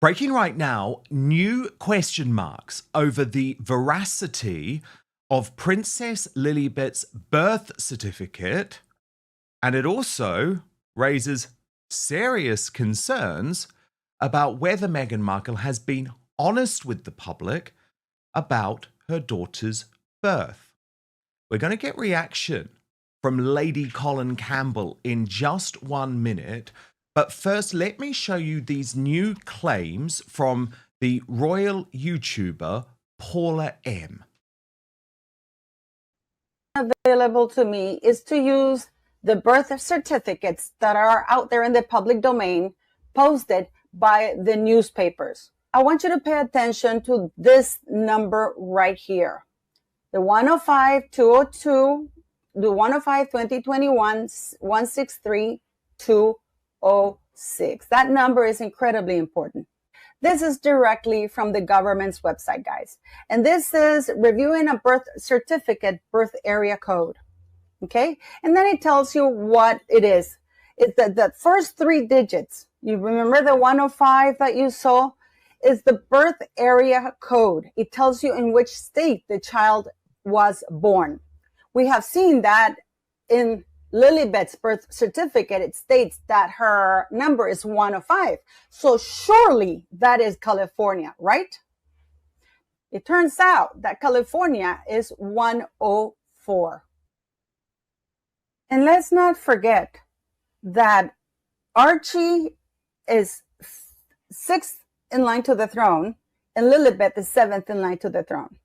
Breaking right now, new question marks over the veracity of Princess Lilibet's birth certificate, and it also raises serious concerns about whether Meghan Markle has been honest with the public about her daughter's birth. We're going to get reaction from Lady Colin Campbell in just 1 minute. But first, let me show you these new claims from the royal YouTuber Paula M. Available to me is to use the birth certificates that are out there in the public domain posted by the newspapers. I want you to pay attention to this number right here. The 105-202, the 105-2021-163-206. That number is incredibly important. This is directly from the government's website, guys. And this is reviewing a birth certificate, birth area code. Okay? And then it tells you what it is. It's the first 3 digits. You remember the 105 that you saw? Is the birth area code. It tells you in which state the child was born. We have seen that in Lilibet's birth certificate. It states that her number is 105. So surely that is California, right? It turns out that California is 104. And let's not forget that Archie is 6th in line to the throne and Lilibet is 7th in line to the throne,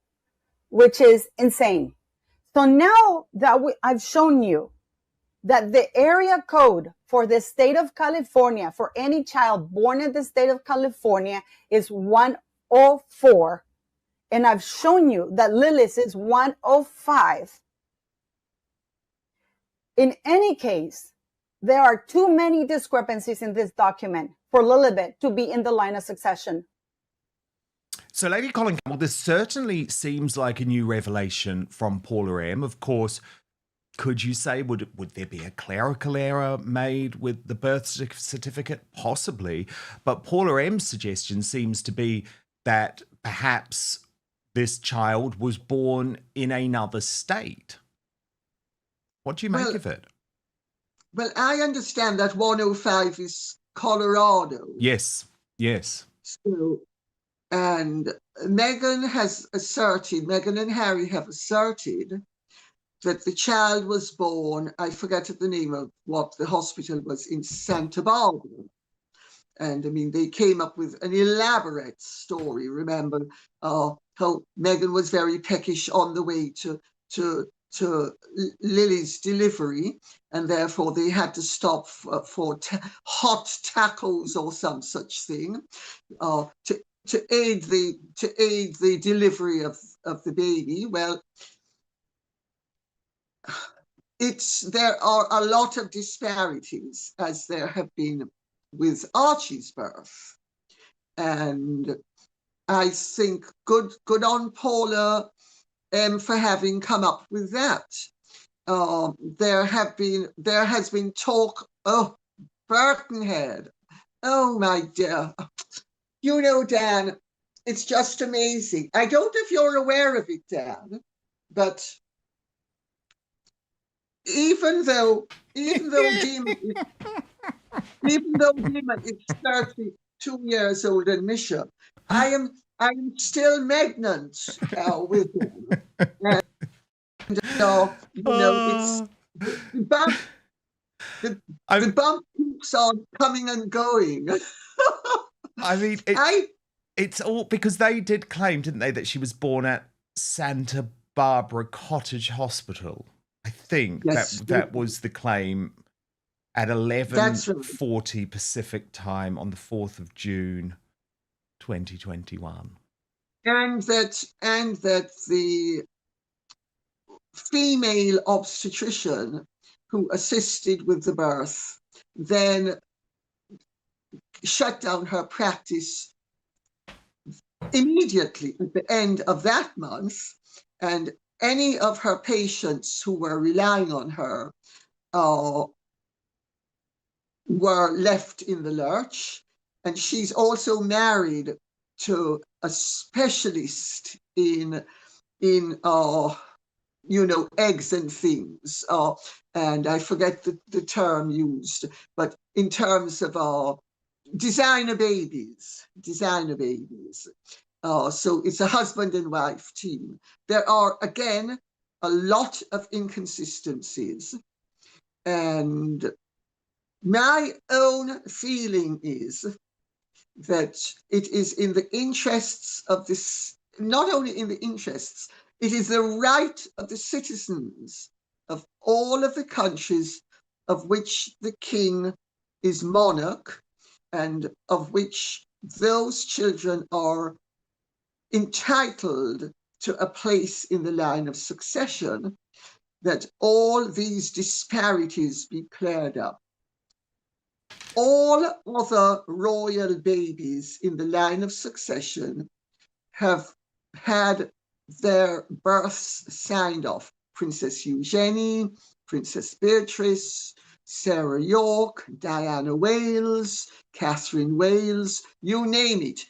which is insane. So now that I've shown you that the area code for the state of California, for any child born in the state of California, is 104. And I've shown you that Lily's is 105. In any case, there are too many discrepancies in this document for Lilibet to be in the line of succession. So, Lady Colin Campbell, this certainly seems like a new revelation from Paula M. Of course, could you say, would there be a clerical error made with the birth certificate? Possibly. But Paula M's suggestion seems to be that perhaps this child was born in another state. What do you make of it? Well, I understand that 105 is Colorado. Yes, yes. So, and Meghan and Harry have asserted that the child was born, I forget the name of what the hospital was, in Santa Barbara. And I mean, they came up with an elaborate story. Remember how Meghan was very peckish on the way to Lily's delivery, and therefore they had to stop for hot tacos or some such thing to aid the delivery of the baby. Well, there are a lot of disparities, as there have been with Archie's birth, and I think good on Paula for having come up with that. There has been talk. Oh, Birkenhead. Oh my dear. You know, Dan, it's just amazing. I don't know if you're aware of it, Dan, but even though Dima is 32 years old and Misha, I am still pregnant with him. And, the bump keeps on coming and going. I mean, it's all because they did claim, didn't they, that she was born at Santa Barbara Cottage Hospital. I think yes, that was the claim at 11:40 Pacific time on the 4th of June, 2021. And that the female obstetrician who assisted with the birth then shut down her practice immediately at the end of that month, and any of her patients who were relying on her were left in the lurch, and she's also married to a specialist in eggs and things, and I forget the term used, but in terms of designer babies. So it's a husband and wife team. There are, again, a lot of inconsistencies. And my own feeling is that it is in the interests of this, not only in the interests, it is the right of the citizens of all of the countries of which the king is monarch, and of which those children are entitled to a place in the line of succession, that all these disparities be cleared up. All other royal babies in the line of succession have had their births signed off. Princess Eugenie, Princess Beatrice, Sarah York, Diana Wales, Catherine Wales, you name it.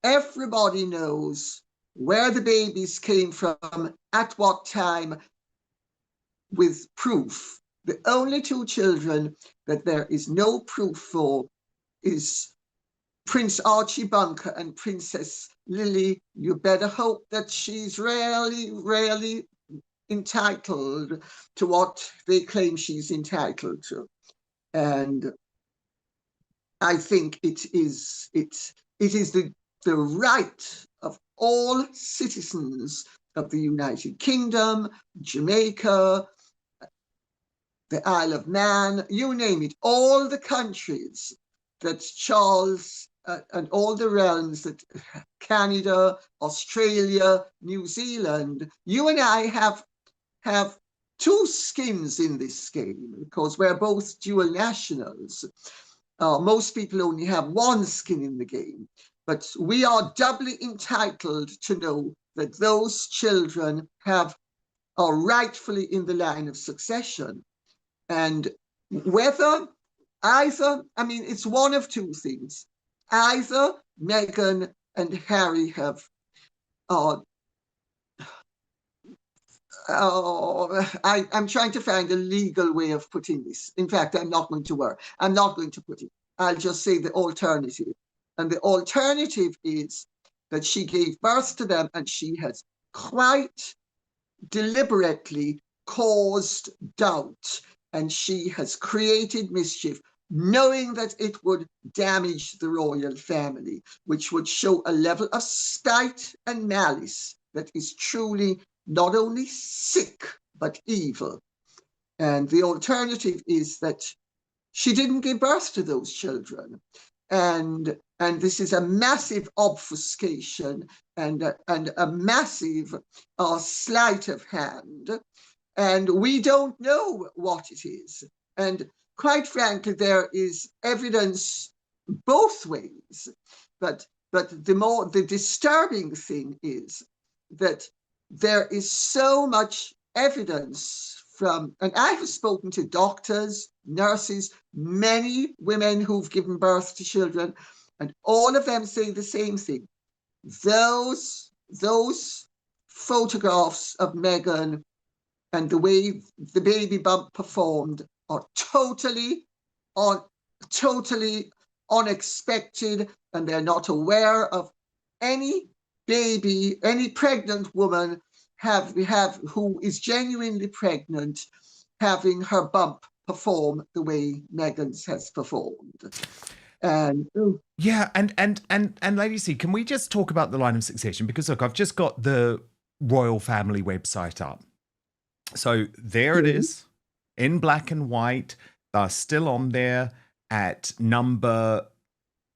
Everybody knows where the babies came from, at what time, with proof. The only two children that there is no proof for is Prince Archie Bunker and Princess Lily. You better hope that she's really entitled to what they claim she's entitled to. And I think it is the right of all citizens of the United Kingdom, Jamaica, the Isle of Man, you name it, all the countries that Charles and all the realms, that Canada, Australia, New Zealand, you and I have two skins in this game, because we're both dual nationals. Most people only have one skin in the game, but we are doubly entitled to know that those children are rightfully in the line of succession. And whether it's one of two things. Either Meghan and Harry have I'm trying to find a legal way of putting this. In fact, I'm not going to put it. I'll just say the alternative. And the alternative is that she gave birth to them, and she has quite deliberately caused doubt, and she has created mischief, knowing that it would damage the royal family, which would show a level of spite and malice that is truly not only sick, but evil. And the alternative is that she didn't give birth to those children. And this is a massive obfuscation and a massive sleight of hand. And we don't know what it is. And quite frankly, there is evidence both ways. But the disturbing thing is that there is so much evidence from, and I have spoken to doctors, nurses, many women who've given birth to children, and all of them say the same thing. Those photographs of Meghan and the way the baby bump performed are totally unexpected, and they're not aware of any baby, any pregnant woman who is genuinely pregnant, having her bump perform the way Meghan's has performed. And yeah, and Lady C, can we just talk about the line of succession? Because look, I've just got the royal family website up. So there it is, in black and white. They're still on there at number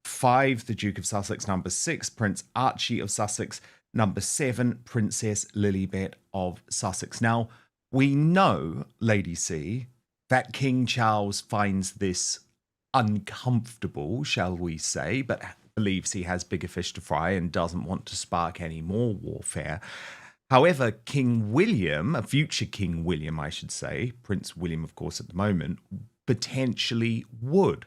5, the Duke of Sussex; number 6, Prince Archie of Sussex; number 7, Princess Lilibet of Sussex. Now, we know, Lady C, that King Charles finds this uncomfortable, shall we say, but believes he has bigger fish to fry and doesn't want to spark any more warfare. However, King William, future King William, I should say, Prince William, of course, at the moment, potentially would.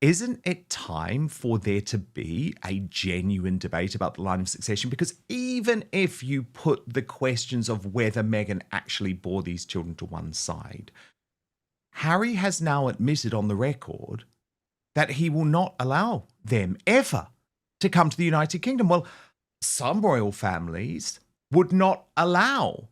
isn't it time for there to be a genuine debate about the line of succession? Because even if you put the questions of whether Meghan actually bore these children to one side, Harry has now admitted on the record that he will not allow them ever to come to the United Kingdom. Well, some royal families would not allow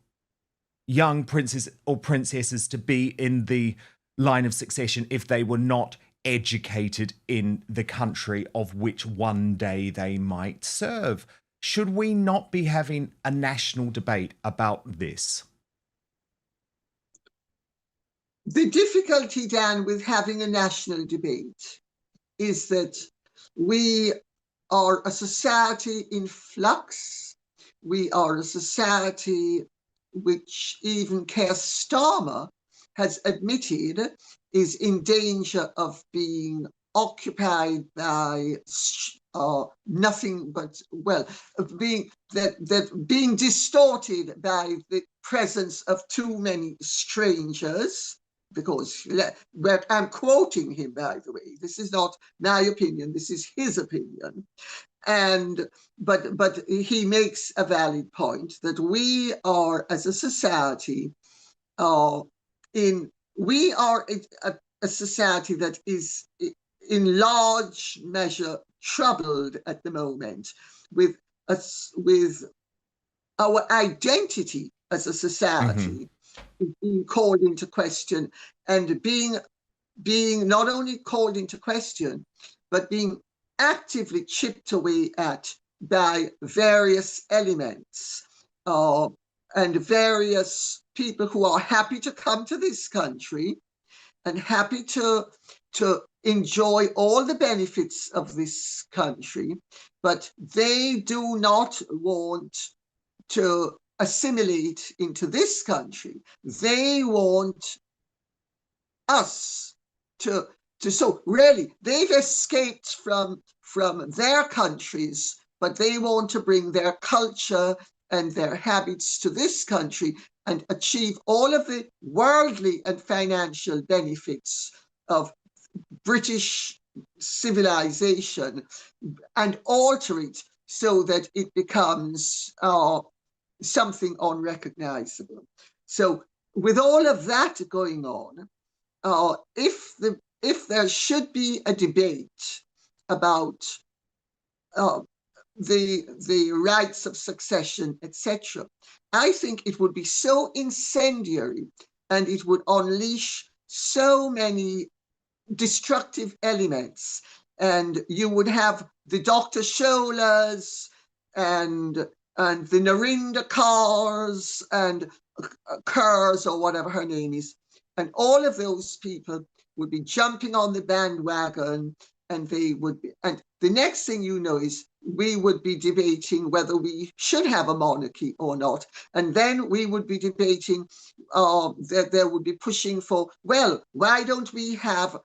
young princes or princesses to be in the line of succession if they were not educated in the country of which one day they might serve. Should we not be having a national debate about this? The difficulty, Dan, with having a national debate is that we are a society in flux. We are a society which even Keir Starmer has admitted is in danger of being occupied by nothing but, well, being distorted by the presence of too many strangers. Because I'm quoting him, by the way. This is not my opinion. This is his opinion. But he makes a valid point that we are, as a society, we are a society that is in large measure troubled at the moment with our identity as a society being called into question, and being not only called into question, but being actively chipped away at by various elements and various people who are happy to come to this country and happy to enjoy all the benefits of this country, but they do not want to assimilate into this country. They want us to so really they've escaped from their countries, but they want to bring their culture and their habits to this country and achieve all of the worldly and financial benefits of British civilization and alter it so that it becomes something unrecognizable. So with all of that going on, if there should be a debate about the rights of succession, etc., I think it would be so incendiary and it would unleash so many destructive elements. And you would have the Dr. Sholas and the Narinda Kaurs and Kerrs, or whatever her name is. And all of those people would be jumping on the bandwagon, and they would be, and the next thing you know is we would be debating whether we should have a monarchy or not. And then we would be debating that there would be pushing for, well, why don't we have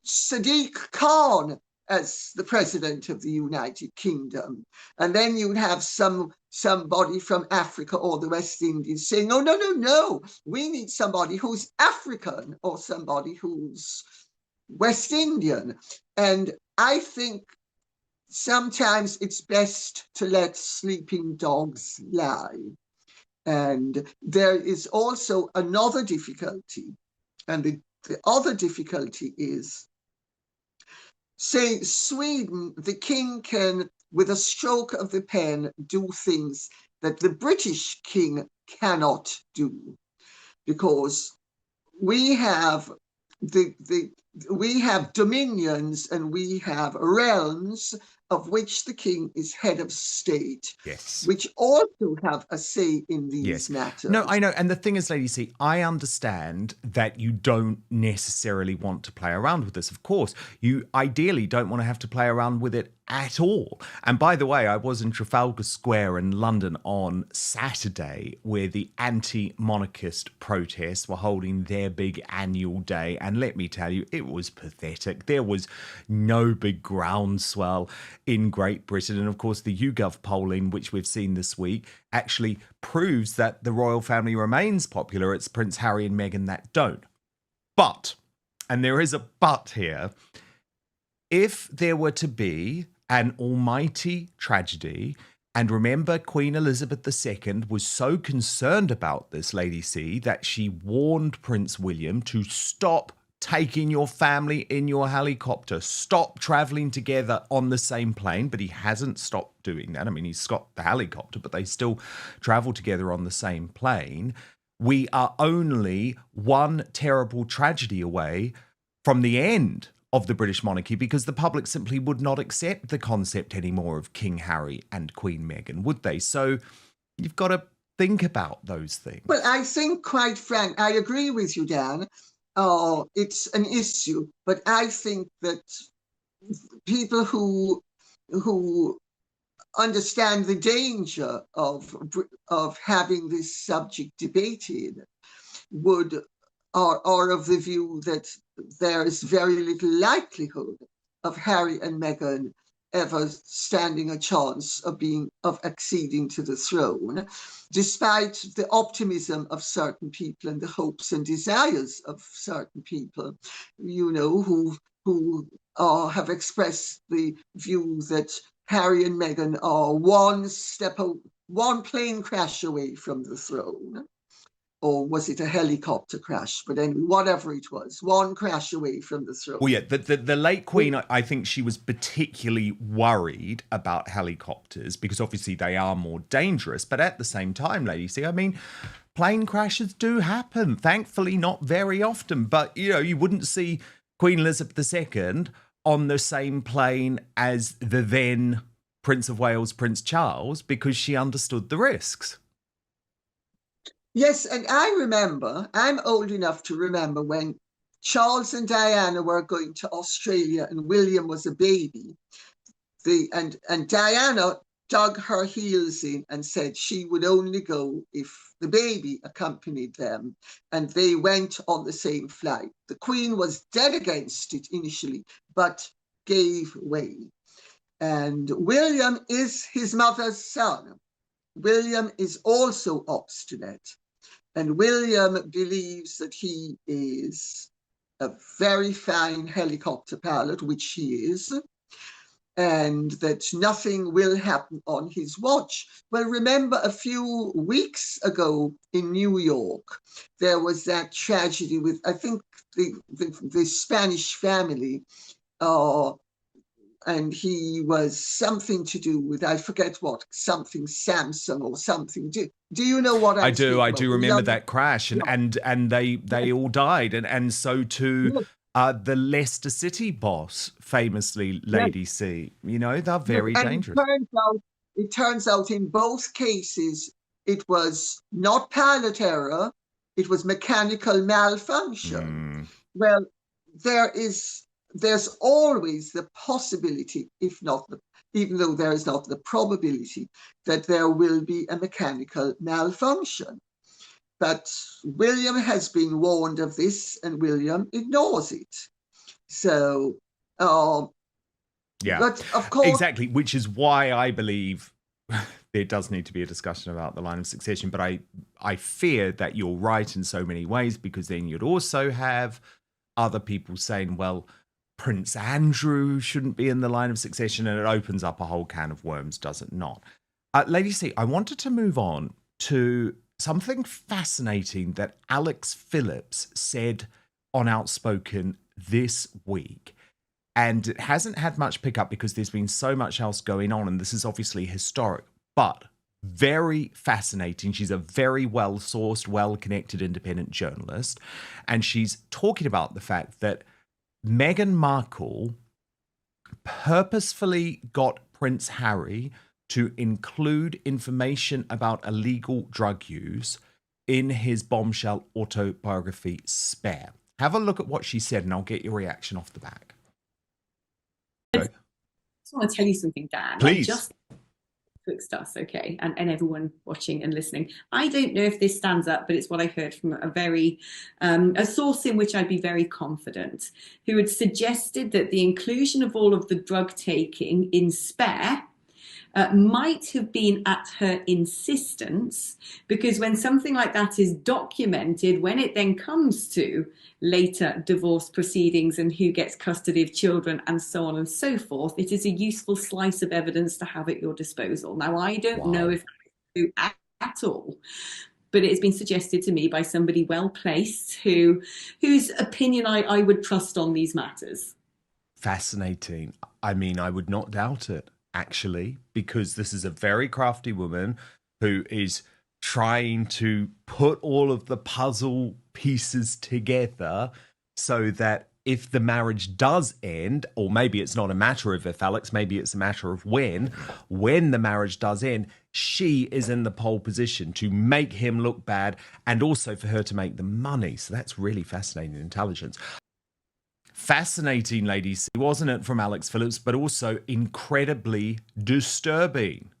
Sadiq Khan as the president of the United Kingdom? And then you'd have somebody from Africa or the West Indies saying, oh, no, we need somebody who's African or somebody who's West Indian. And I think sometimes it's best to let sleeping dogs lie. And there is also another difficulty. And the other difficulty is, say, Sweden, the king can, with a stroke of the pen, do things that the British king cannot do, because we have we have dominions and we have realms of which the king is head of state, yes, which also have a say in these matters. No, I know. And the thing is, Lady C, I understand that you don't necessarily want to play around with this. Of course, you ideally don't want to have to play around with it at all. And by the way, I was in Trafalgar Square in London on Saturday, where the anti-monarchist protests were holding their big annual day. And let me tell you, it was pathetic. There was no big groundswell in Great Britain. And of course, the YouGov polling, which we've seen this week, actually proves that the royal family remains popular. It's Prince Harry and Meghan that don't. But, and there is a but here, if there were to be an almighty tragedy, and remember, Queen Elizabeth II was so concerned about this, Lady C, that she warned Prince William to stop taking your family in your helicopter, stop traveling together on the same plane. But he hasn't stopped doing that. I mean, he's got the helicopter, but they still travel together on the same plane. We are only one terrible tragedy away from the end of the British monarchy, because the public simply would not accept the concept anymore of King Harry and Queen Meghan, would they? So you've got to think about those things. Well, I think, quite frank, I agree with you, Dan. It's an issue, but I think that people who understand the danger of having this subject debated are of the view that there is very little likelihood of Harry and Meghan ever standing a chance of acceding to the throne, despite the optimism of certain people and the hopes and desires of certain people, who have expressed the view that Harry and Meghan are one plane crash away from the throne. Or was it a helicopter crash? But anyway, whatever it was, one crash away from the throne. Well, yeah, the late Queen, I think she was particularly worried about helicopters because obviously they are more dangerous. But at the same time, Lady C, I mean, plane crashes do happen. Thankfully, not very often. But, you wouldn't see Queen Elizabeth II on the same plane as the then Prince of Wales, Prince Charles, because she understood the risks. Yes, and I'm old enough to remember when Charles and Diana were going to Australia and William was a baby. And Diana dug her heels in and said she would only go if the baby accompanied them, and they went on the same flight. The Queen was dead against it initially, but gave way. And William is his mother's son. William is also obstinate. And William believes that he is a very fine helicopter pilot, which he is, and that nothing will happen on his watch. Well, remember a few weeks ago in New York, there was that tragedy with, I think, the Spanish family, and he was something to do with, I forget what, something Samsung or something. Do you know what I do? I do remember that crash, and they all died, and so too the Leicester City boss, famously, Lady C. They're very dangerous. It turns out in both cases it was not pilot error, it was mechanical malfunction. Well, there's always the possibility, even though there is not the probability, that there will be a mechanical malfunction. But William has been warned of this, and William ignores it. So, yeah, but of course, exactly, which is why I believe there does need to be a discussion about the line of succession. But I fear that you're right in so many ways, because then you'd also have other people saying, well, Prince Andrew shouldn't be in the line of succession, and it opens up a whole can of worms, does it not? Lady C, I wanted to move on to something fascinating that Alex Phillips said on Outspoken this week. And it hasn't had much pickup because there's been so much else going on, and this is obviously historic, but very fascinating. She's a very well-sourced, well-connected independent journalist, and she's talking about the fact that Meghan Markle purposefully got Prince Harry to include information about illegal drug use in his bombshell autobiography, Spare. Have a look at what she said, and I'll get your reaction off the back. I just want to tell you something, Dan. Please. Just twixt us, okay, and everyone watching and listening. I don't know if this stands up, but it's what I heard from a source in which I'd be very confident, who had suggested that the inclusion of all of the drug taking in Spare might have been at her insistence, because when something like that is documented, when it then comes to later divorce proceedings and who gets custody of children and so on and so forth, it is a useful slice of evidence to have at your disposal. Now, I don't know if that's true at all, but it has been suggested to me by somebody well placed whose opinion I would trust on these matters. Fascinating. I mean, I would not doubt it, actually, because this is a very crafty woman who is trying to put all of the puzzle pieces together so that if the marriage does end, or maybe it's not a matter of if, Alex, maybe it's a matter of when the marriage does end, she is in the pole position to make him look bad and also for her to make the money. So that's really fascinating intelligence. Fascinating, ladies, wasn't it, from Alex Phillips, but also incredibly disturbing.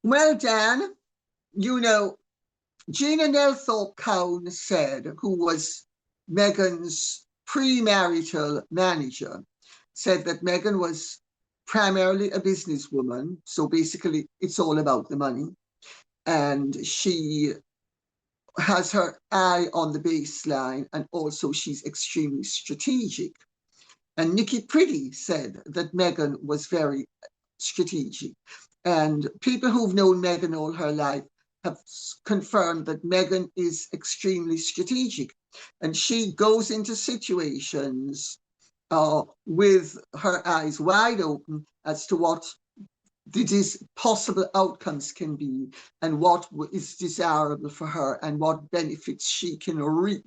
Well, Dan, you know, Gina Nelthorpe Cowan said, who was Meghan's premarital manager, said that Meghan was primarily a businesswoman. So basically, it's all about the money. And she has her eye on the baseline, and also she's extremely strategic. And Nikki Pretty said that Meghan was very strategic. And people who've known Meghan all her life have confirmed that Meghan is extremely strategic. And she goes into situations with her eyes wide open as to what these possible outcomes can be and what is desirable for her and what benefits she can reap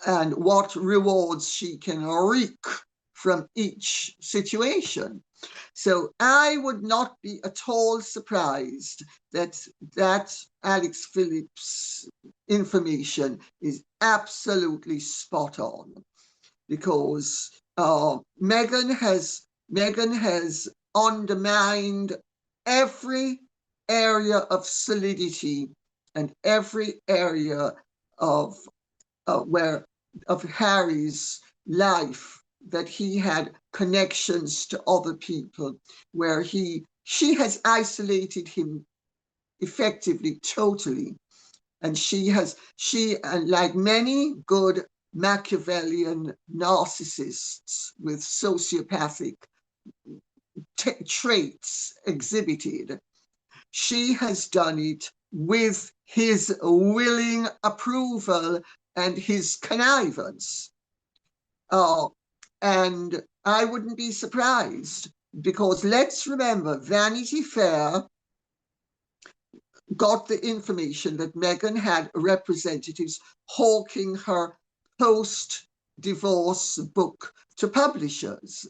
and what rewards she can reap from each situation. So I would not be at all surprised that Alex Phillips information is absolutely spot on, because Meghan has undermined every area of solidity and every area of Harry's life, that he had connections to other people, where she has isolated him effectively, totally. And and like many good Machiavellian narcissists with sociopathic traits exhibited, she has done it with his willing approval and his connivance. And I wouldn't be surprised, because let's remember, Vanity Fair got the information that Meghan had representatives hawking her post-divorce book to publishers.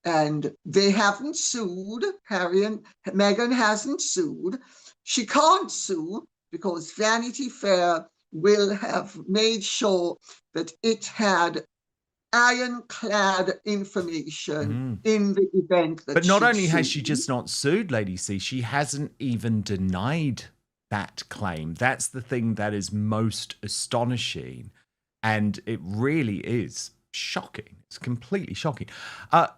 And they haven't sued. Harry and Meghan hasn't sued. She can't sue because Vanity Fair will have made sure that it had ironclad information in the event that. But not only has she just not sued, Lady C, she hasn't even denied that claim. That's the thing that is most astonishing. And it really is shocking. It's completely shocking.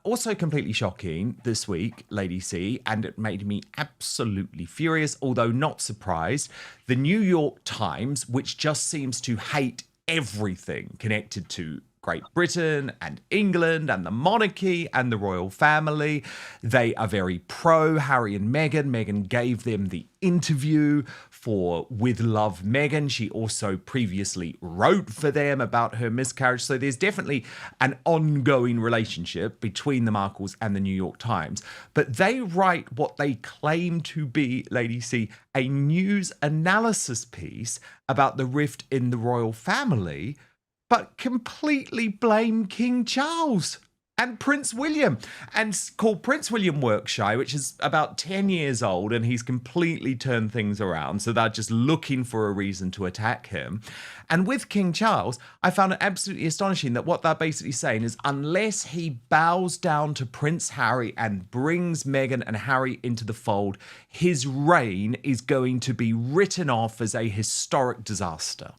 Also completely shocking this week, Lady C, and it made me absolutely furious, although not surprised. The New York Times, which just seems to hate everything connected to Great Britain and England and the monarchy and the royal family. They are very pro Harry and Meghan. Meghan gave them the interview for With Love Meghan. She also previously wrote for them about her miscarriage. So there's definitely an ongoing relationship between the Markles and the New York Times. But they write what they claim to be, Lady C, a news analysis piece about the rift in the royal family, but completely blame King Charles and Prince William, and called Prince William Workshy, which is about 10 years old, and he's completely turned things around. So they're just looking for a reason to attack him. And with King Charles, I found it absolutely astonishing that what they're basically saying is unless he bows down to Prince Harry and brings Meghan and Harry into the fold, his reign is going to be written off as a historic disaster.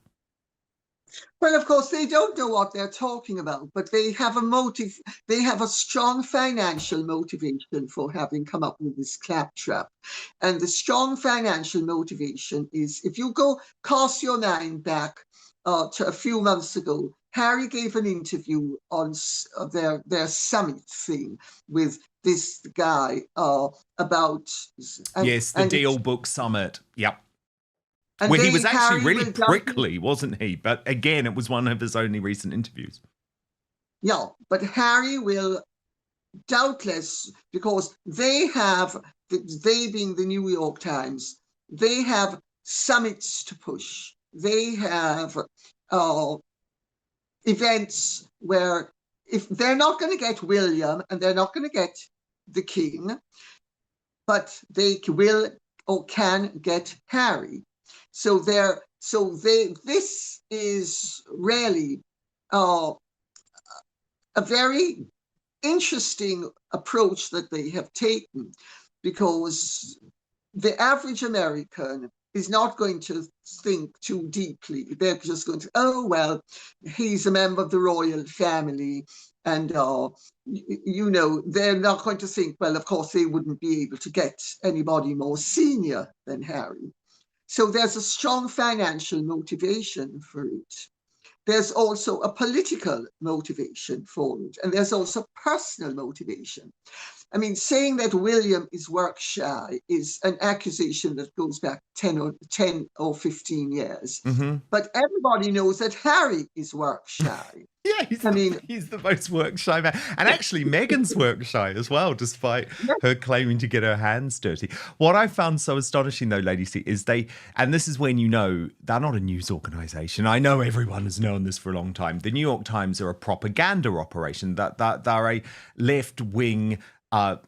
Well, of course, they don't know what they're talking about, but they have a motive. They have a strong financial motivation for having come up with this claptrap. And the strong financial motivation is, if you go cast your mind back to a few months ago, Harry gave an interview on their summit thing with this guy about... Yes, the Deal Book Summit. Yep. And where he was actually Harry really prickly, wasn't he? But again, it was one of his only recent interviews. Yeah, but Harry will doubtless, because they being the New York Times, they have summits to push. They have events where, if they're not going to get William and they're not going to get the king, but they will or can get Harry. So this is really a very interesting approach that they have taken, because the average American is not going to think too deeply. They're just going to, oh, well, he's a member of the royal family. And, they're not going to think, well, of course, they wouldn't be able to get anybody more senior than Harry. So there's a strong financial motivation for it. There's also a political motivation for it, and there's also personal motivation. I mean, saying that William is work shy is an accusation that goes back 10 or 15 years. Mm-hmm. But everybody knows that Harry is work shy. Yeah, he's the most work shy man. And actually, Meghan's work shy as well, despite her claiming to get her hands dirty. What I found so astonishing, though, Lady C, is and this is when you know they're not a news organisation. I know everyone has known this for a long time. The New York Times are a propaganda operation. That they're a left-wing, a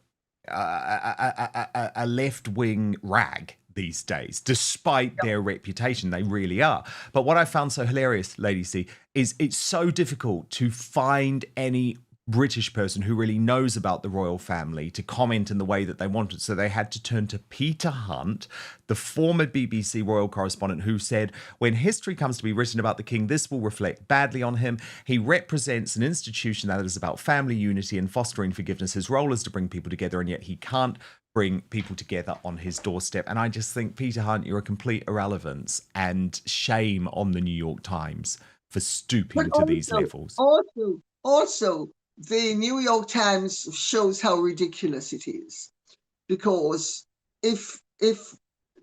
left-wing rag these days, despite their reputation. They really are. But what I found so hilarious, Lady C, is it's so difficult to find any British person who really knows about the royal family to comment in the way that they wanted. So they had to turn to Peter Hunt, the former BBC royal correspondent, who said, when history comes to be written about the king, this will reflect badly on him. He represents an institution that is about family unity and fostering forgiveness. His role is to bring people together, and yet he can't bring people together on his doorstep. And I just think, Peter Hunt, you're a complete irrelevance, and shame on the New York Times for stooping to these levels. Also, the New York Times shows how ridiculous it is, because if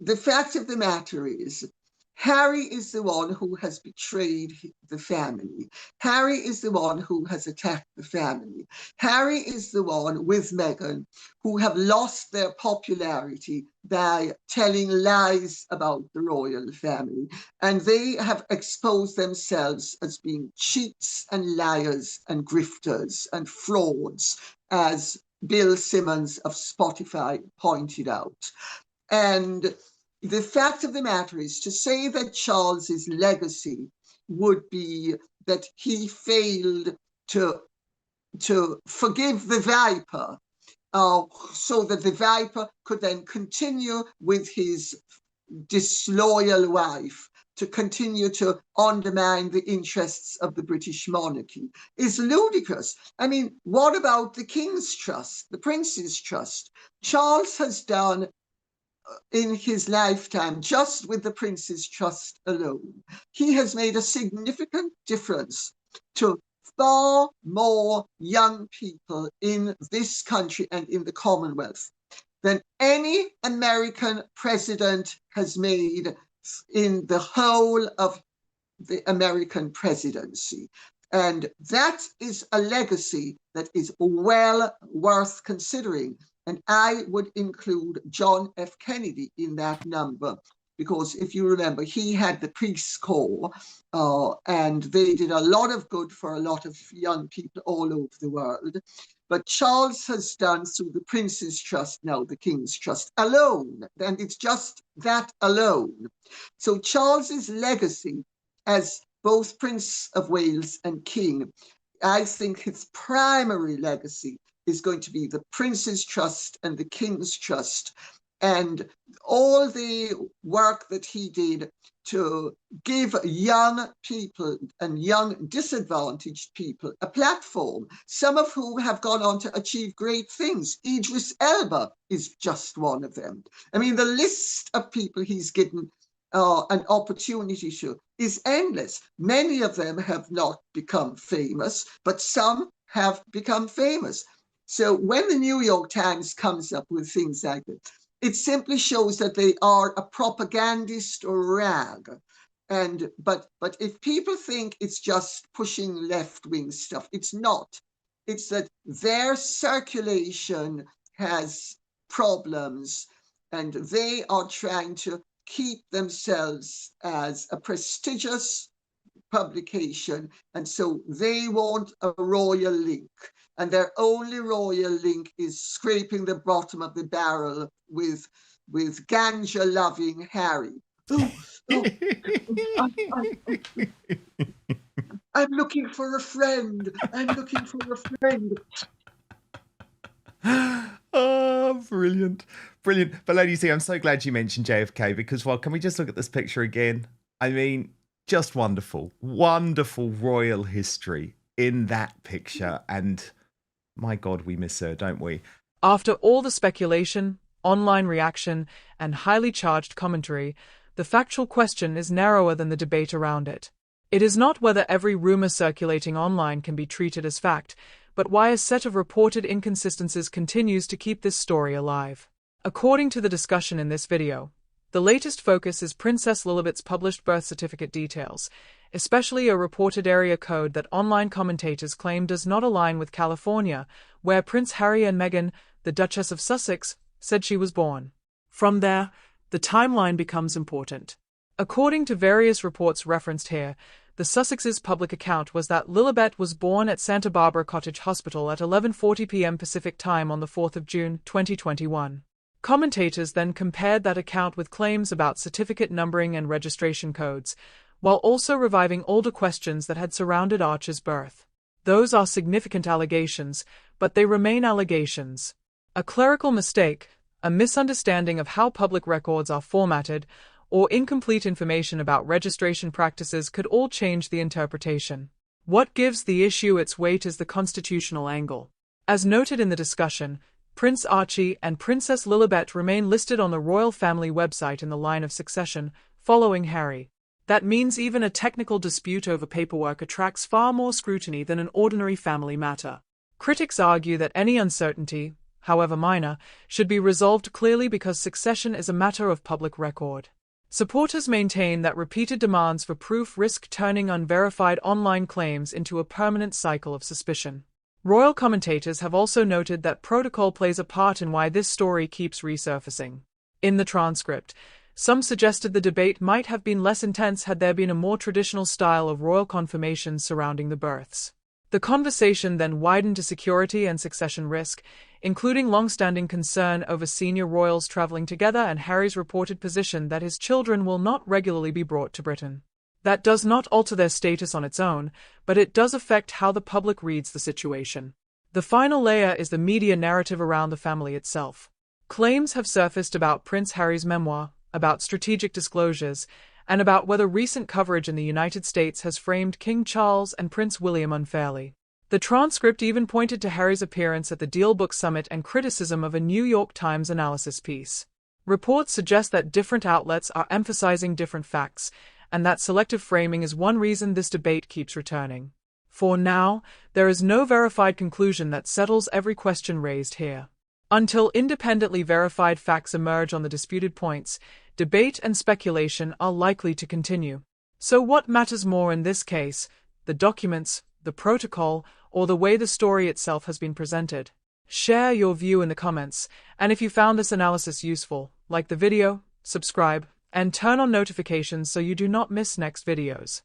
the fact of the matter is, Harry is the one who has betrayed the family. Harry is the one who has attacked the family. Harry is the one, with Meghan, who have lost their popularity by telling lies about the royal family. And they have exposed themselves as being cheats and liars and grifters and frauds, as Bill Simmons of Spotify pointed out. And the fact of the matter is, to say that Charles's legacy would be that he failed to forgive the Viper, so that the Viper could then continue with his disloyal wife, to continue to undermine the interests of the British monarchy, is ludicrous. I mean, what about the King's Trust, the Prince's Trust? Charles has done in his lifetime, just with the Prince's Trust alone, he has made a significant difference to far more young people in this country and in the Commonwealth than any American president has made in the whole of the American presidency. And that is a legacy that is well worth considering. And I would include John F. Kennedy in that number, because if you remember, he had the Peace Corps, and they did a lot of good for a lot of young people all over the world. But Charles has done, through the Prince's Trust, now the King's Trust alone, and it's just that alone. So Charles's legacy as both Prince of Wales and King, I think his primary legacy is going to be the Prince's Trust and the King's Trust. And all the work that he did to give young people and young disadvantaged people a platform, some of whom have gone on to achieve great things. Idris Elba is just one of them. I mean, the list of people he's given an opportunity to is endless. Many of them have not become famous, but some have become famous. So when the New York Times comes up with things like that, it simply shows that they are a propagandist rag. But if people think it's just pushing left-wing stuff, it's not. It's that their circulation has problems, and they are trying to keep themselves as a prestigious publication, and so they want a royal link. And their only royal link is scraping the bottom of the barrel with ganja-loving Harry. I'm looking for a friend. I'm looking for a friend. Oh, brilliant. Brilliant. But Lady C, I'm so glad you mentioned JFK because, well, can we just look at this picture again? I mean, just wonderful. Wonderful royal history in that picture. And my God, we miss her, don't we? After all the speculation, online reaction, and highly charged commentary, the factual question is narrower than the debate around it. It is not whether every rumor circulating online can be treated as fact, but why a set of reported inconsistencies continues to keep this story alive. According to the discussion in this video, the latest focus is Princess Lilibet's published birth certificate details, especially a reported area code that online commentators claim does not align with California, where Prince Harry and Meghan, the Duchess of Sussex, said she was born. From there, the timeline becomes important. According to various reports referenced here, the Sussex's public account was that Lilibet was born at Santa Barbara Cottage Hospital at 11:40 p.m. Pacific Time on the 4th of June, 2021. Commentators then compared that account with claims about certificate numbering and registration codes, while also reviving older questions that had surrounded Archer's birth. Those are significant allegations, but they remain allegations. A clerical mistake, a misunderstanding of how public records are formatted, or incomplete information about registration practices could all change the interpretation. What gives the issue its weight is the constitutional angle. As noted in the discussion, Prince Archie and Princess Lilibet remain listed on the royal family website in the line of succession, following Harry. That means even a technical dispute over paperwork attracts far more scrutiny than an ordinary family matter. Critics argue that any uncertainty, however minor, should be resolved clearly because succession is a matter of public record. Supporters maintain that repeated demands for proof risk turning unverified online claims into a permanent cycle of suspicion. Royal commentators have also noted that protocol plays a part in why this story keeps resurfacing. In the transcript, some suggested the debate might have been less intense had there been a more traditional style of royal confirmations surrounding the births. The conversation then widened to security and succession risk, including long-standing concern over senior royals traveling together and Harry's reported position that his children will not regularly be brought to Britain. That does not alter their status on its own, but it does affect how the public reads the situation. The final layer is the media narrative around the family itself. Claims have surfaced about Prince Harry's memoir, about strategic disclosures, and about whether recent coverage in the United States has framed King Charles and Prince William unfairly. The transcript even pointed to Harry's appearance at the Deal Book Summit and criticism of a New York Times analysis piece. Reports suggest that different outlets are emphasizing different facts, and that selective framing is one reason this debate keeps returning. For now, there is no verified conclusion that settles every question raised here. Until independently verified facts emerge on the disputed points, debate and speculation are likely to continue. So what matters more in this case, the documents, the protocol, or the way the story itself has been presented? Share your view in the comments, and if you found this analysis useful, like the video, subscribe, and turn on notifications so you do not miss next videos.